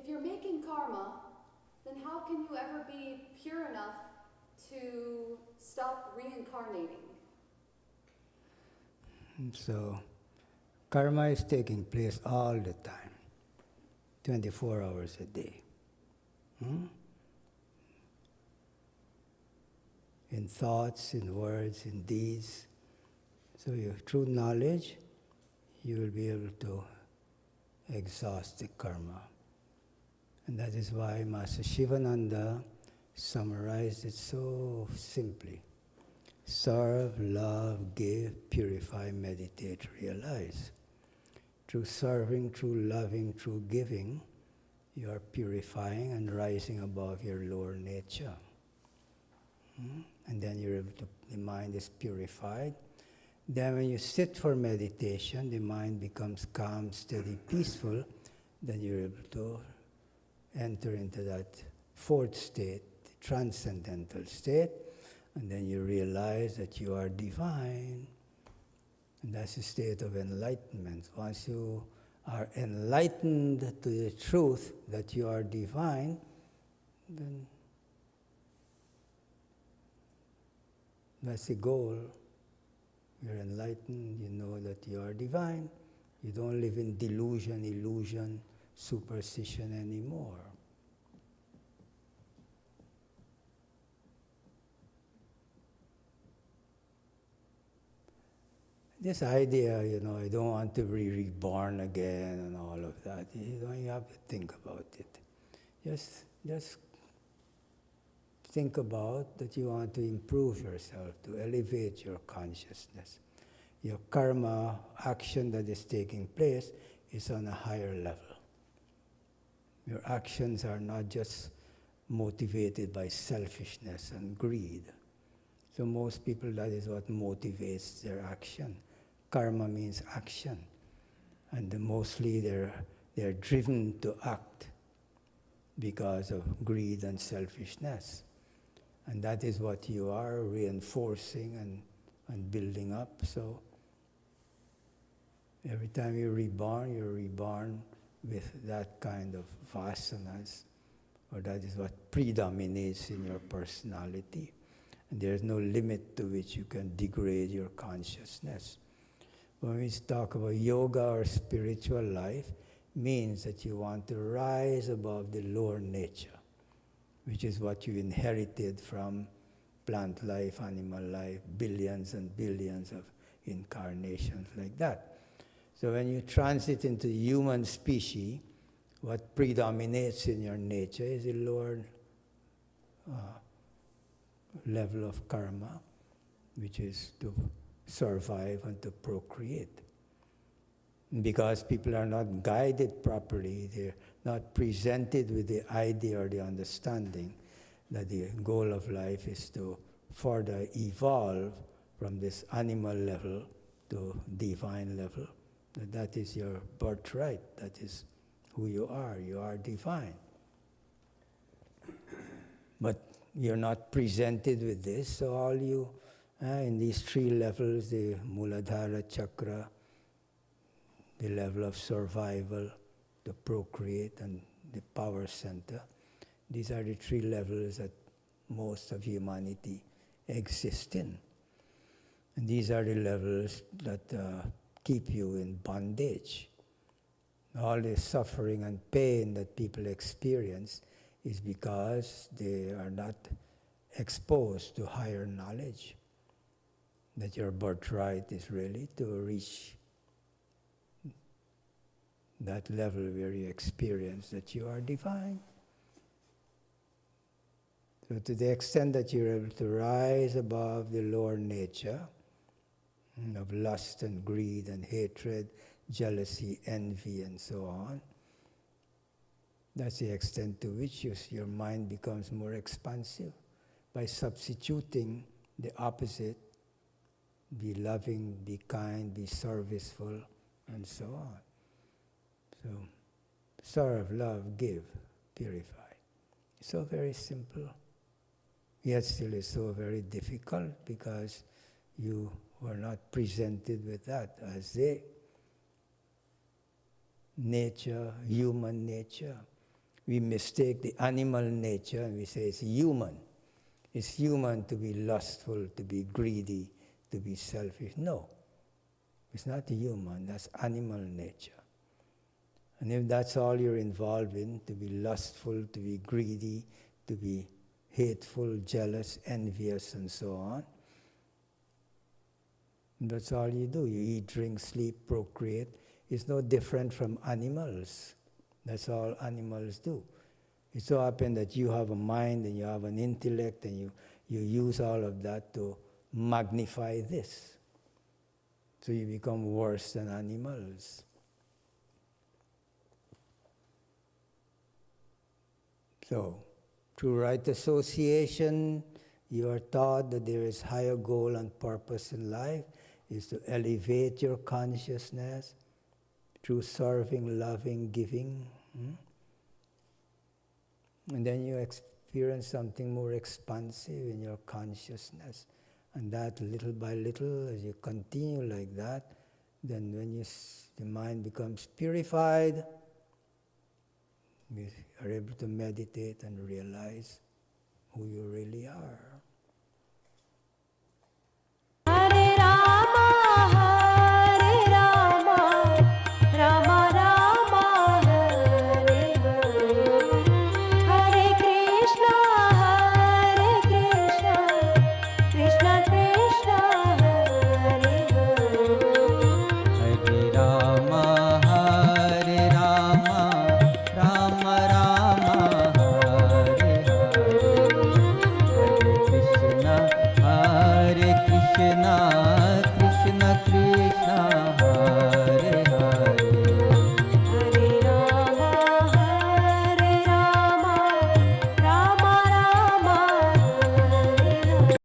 if you're making karma, then how can you ever be pure enough to stop reincarnating? So, karma is taking place all the time, 24 hours a day. In thoughts, in words, in deeds. So through knowledge, you will be able to exhaust the karma. And that is why Master Shivananda summarized it so simply. Serve, love, give, purify, meditate, realize. Through serving, through loving, through giving, you are purifying and rising above your lower nature. And then you're able to, the mind is purified. Then when you sit for meditation, the mind becomes calm, steady, peaceful. Then you're able to enter into that fourth state, the transcendental state. And then you realize that you are divine. And that's the state of enlightenment. Once you are enlightened to the truth that you are divine, then that's the goal. You're enlightened, you know that you are divine. You don't live in delusion, illusion, superstition anymore. This idea, I don't want to be reborn again and all of that, you don't have to think about it. Just think about that you want to improve yourself, to elevate your consciousness. Your karma action that is taking place is on a higher level. Your actions are not just motivated by selfishness and greed. So most people, that is what motivates their action. Karma means action. And mostly they're driven to act because of greed and selfishness. And that is what you are reinforcing and building up. So every time you're reborn with that kind of vasanas, or that is what predominates in your personality. And there's no limit to which you can degrade your consciousness. When we talk about yoga or spiritual life, means that you want to rise above the lower nature, which is what you inherited from plant life, animal life, billions and billions of incarnations like that. So when you transit into human species, what predominates in your nature is the lower level of karma, which is to survive and to procreate. Because people are not guided properly, they're not presented with the idea or the understanding that the goal of life is to further evolve from this animal level to divine level. That is your birthright, that is who you are divine. But you're not presented with this, so all you, in these three levels, the Muladhara chakra, the level of survival, the procreate, and the power center. These are the three levels that most of humanity exists in. And these are the levels that keep you in bondage. All the suffering and pain that people experience is because they are not exposed to higher knowledge. That your birthright is really to reach that level where you experience that you are divine. So to the extent that you're able to rise above the lower nature of lust and greed and hatred, jealousy, envy, and so on, that's the extent to which your mind becomes more expansive by substituting the opposite, be loving, be kind, be serviceful, and so on. So, serve, love, give, purify. It's so very simple. Yet still it's so very difficult because you were not presented with that as the nature, human nature. We mistake the animal nature and we say it's human. It's human to be lustful, to be greedy, to be selfish. No, it's not human, that's animal nature. And if that's all you're involved in, to be lustful, to be greedy, to be hateful, jealous, envious, and so on, that's all you do. You eat, drink, sleep, procreate. It's no different from animals. That's all animals do. It so happens that you have a mind and you have an intellect and you use all of that to magnify this. So you become worse than animals. So, through right association, you are taught that there is higher goal and purpose in life, is to elevate your consciousness through serving, loving, giving. And then you experience something more expansive in your consciousness. And that little by little, as you continue like that, then when the mind becomes purified, you are able to meditate and realize who you really are. Hare Rama,